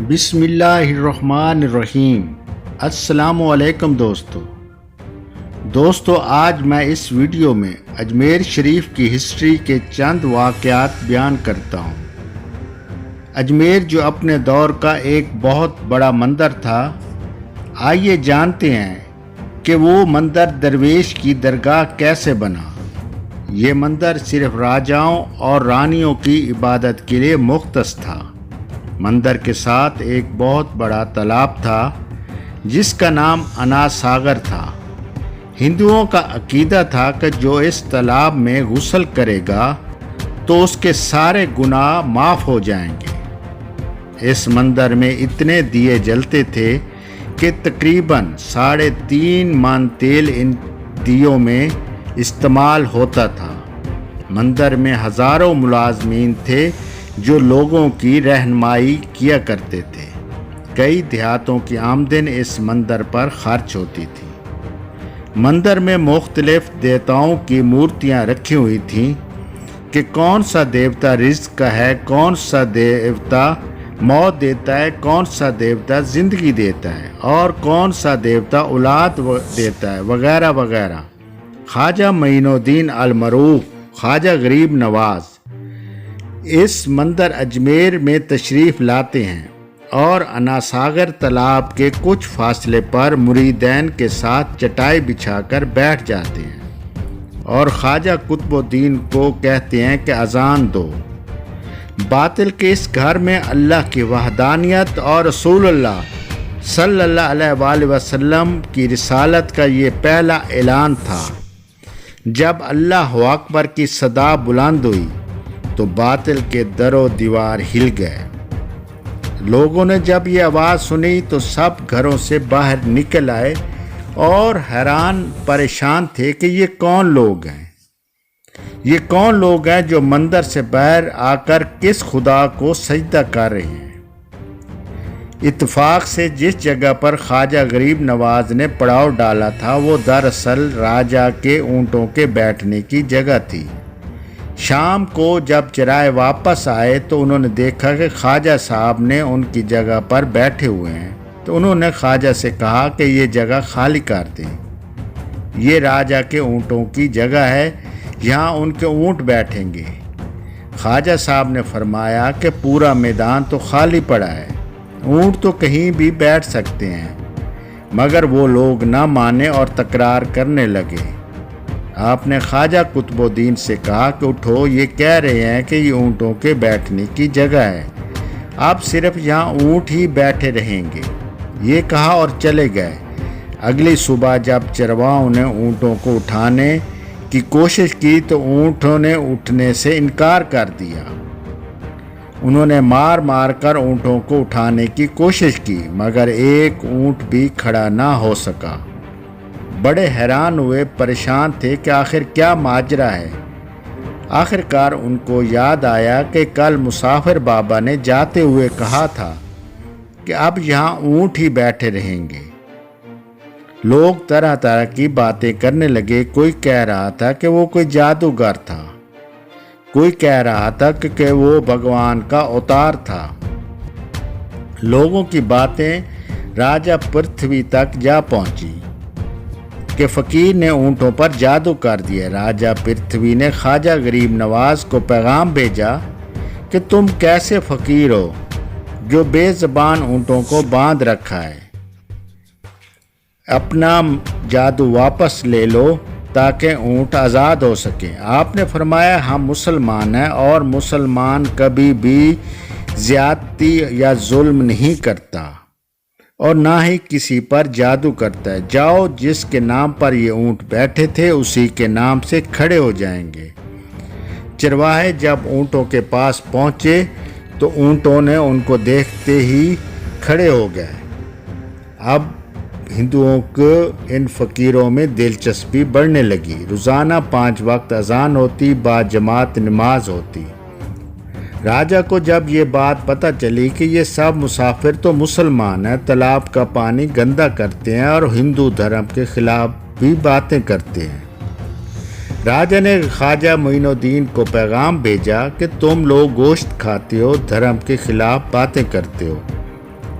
بسم اللہ الرحمن الرحیم۔ السلام علیکم دوستو، آج میں اس ویڈیو میں اجمیر شریف کی ہسٹری کے چند واقعات بیان کرتا ہوں۔ اجمیر جو اپنے دور کا ایک بہت بڑا مندر تھا، آئیے جانتے ہیں کہ وہ مندر درویش کی درگاہ کیسے بنا۔ یہ مندر صرف راجاؤں اور رانیوں کی عبادت کے لیے مختص تھا۔ مندر کے ساتھ ایک بہت بڑا تالاب تھا جس کا نام اناساگر تھا۔ ہندوؤں کا عقیدہ تھا کہ جو اس تالاب میں غسل کرے گا تو اس کے سارے گناہ معاف ہو جائیں گے۔ اس مندر میں اتنے دیے جلتے تھے کہ تقریباً 3.5 من تیل ان دیوں میں استعمال ہوتا تھا۔ مندر میں ہزاروں ملازمین تھے جو لوگوں کی رہنمائی کیا کرتے تھے۔ کئی دیہاتوں کی آمدن اس مندر پر خرچ ہوتی تھی۔ مندر میں مختلف دیوتاؤں کی مورتیاں رکھی ہوئی تھیں کہ کون سا دیوتا رزق کا ہے، کون سا دیوتا موت دیتا ہے، کون سا دیوتا زندگی دیتا ہے اور کون سا دیوتا اولاد دیتا ہے، وغیرہ وغیرہ۔ خواجہ معین الدین المعروف، خواجہ غریب نواز اس مندر اجمیر میں تشریف لاتے ہیں اور اناساگر تالاب کے کچھ فاصلے پر مریدین کے ساتھ چٹائی بچھا کر بیٹھ جاتے ہیں اور خواجہ قطب الدین کو کہتے ہیں کہ اذان دو۔ باطل کے اس گھر میں اللہ کی وحدانیت اور رسول اللہ صلی اللہ علیہ وآلہ وسلم کی رسالت کا یہ پہلا اعلان تھا۔ جب اللہ اکبر کی صدا بلند ہوئی تو باطل کے در و دیوار ہل گئے۔ لوگوں نے جب یہ آواز سنی تو سب گھروں سے باہر نکل آئے اور حیران پریشان تھے کہ یہ کون لوگ ہیں، یہ کون لوگ ہیں جو مندر سے باہر آ کر کس خدا کو سجدہ کر رہے ہیں۔ اتفاق سے جس جگہ پر خواجہ غریب نواز نے پڑاؤ ڈالا تھا وہ دراصل راجا کے اونٹوں کے بیٹھنے کی جگہ تھی۔ شام کو جب چرائے واپس آئے تو انہوں نے دیکھا کہ خواجہ صاحب نے ان کی جگہ پر بیٹھے ہوئے ہیں، تو انہوں نے خواجہ سے کہا کہ یہ جگہ خالی کر دیں، یہ راجا کے اونٹوں کی جگہ ہے، یہاں ان کے اونٹ بیٹھیں گے۔ خواجہ صاحب نے فرمایا کہ پورا میدان تو خالی پڑا ہے، اونٹ تو کہیں بھی بیٹھ سکتے ہیں، مگر وہ لوگ نہ مانے اور تکرار کرنے لگے۔ آپ نے خواجہ قطب الدین سے کہا کہ اٹھو، یہ کہہ رہے ہیں کہ یہ اونٹوں کے بیٹھنے کی جگہ ہے، آپ صرف یہاں اونٹ ہی بیٹھے رہیں گے۔ یہ کہا اور چلے گئے۔ اگلی صبح جب چرواہوں نے اونٹوں کو اٹھانے کی کوشش کی تو اونٹوں نے اٹھنے سے انکار کر دیا۔ انہوں نے مار مار کر اونٹوں کو اٹھانے کی کوشش کی مگر ایک اونٹ بھی کھڑا نہ ہو سکا۔ بڑے حیران ہوئے، پریشان تھے کہ آخر کیا ماجرا ہے۔ آخر کار ان کو یاد آیا کہ کل مسافر بابا نے جاتے ہوئے کہا تھا کہ اب یہاں اونٹ ہی بیٹھے رہیں گے۔ لوگ طرح طرح کی باتیں کرنے لگے۔ کوئی کہہ رہا تھا کہ وہ کوئی جادوگر تھا، کوئی کہہ رہا تھا کہ وہ بھگوان کا اوتار تھا۔ لوگوں کی باتیں راجہ پرتھوی تک جا پہنچی کہ فقیر نے اونٹوں پر جادو کر دیا۔ راجہ پرتھوی نے خواجہ غریب نواز کو پیغام بھیجا کہ تم کیسے فقیر ہو جو بے زبان اونٹوں کو باندھ رکھا ہے، اپنا جادو واپس لے لو تاکہ اونٹ آزاد ہو سکیں۔ آپ نے فرمایا ہم مسلمان ہیں اور مسلمان کبھی بھی زیادتی یا ظلم نہیں کرتا اور نہ ہی کسی پر جادو کرتا ہے۔ جاؤ، جس کے نام پر یہ اونٹ بیٹھے تھے اسی کے نام سے کھڑے ہو جائیں گے۔ چرواہے جب اونٹوں کے پاس پہنچے تو اونٹوں نے ان کو دیکھتے ہی کھڑے ہو گئے۔ اب ہندوؤں کو ان فقیروں میں دلچسپی بڑھنے لگی۔ روزانہ 5 وقت اذان ہوتی، با جماعت نماز ہوتی۔ راجہ کو جب یہ بات پتہ چلی کہ یہ سب مسافر تو مسلمان ہیں، تالاب کا پانی گندا کرتے ہیں اور ہندو دھرم کے خلاف بھی باتیں کرتے ہیں، راجہ نے خواجہ معین الدین کو پیغام بھیجا کہ تم لوگ گوشت کھاتے ہو، دھرم کے خلاف باتیں کرتے ہو،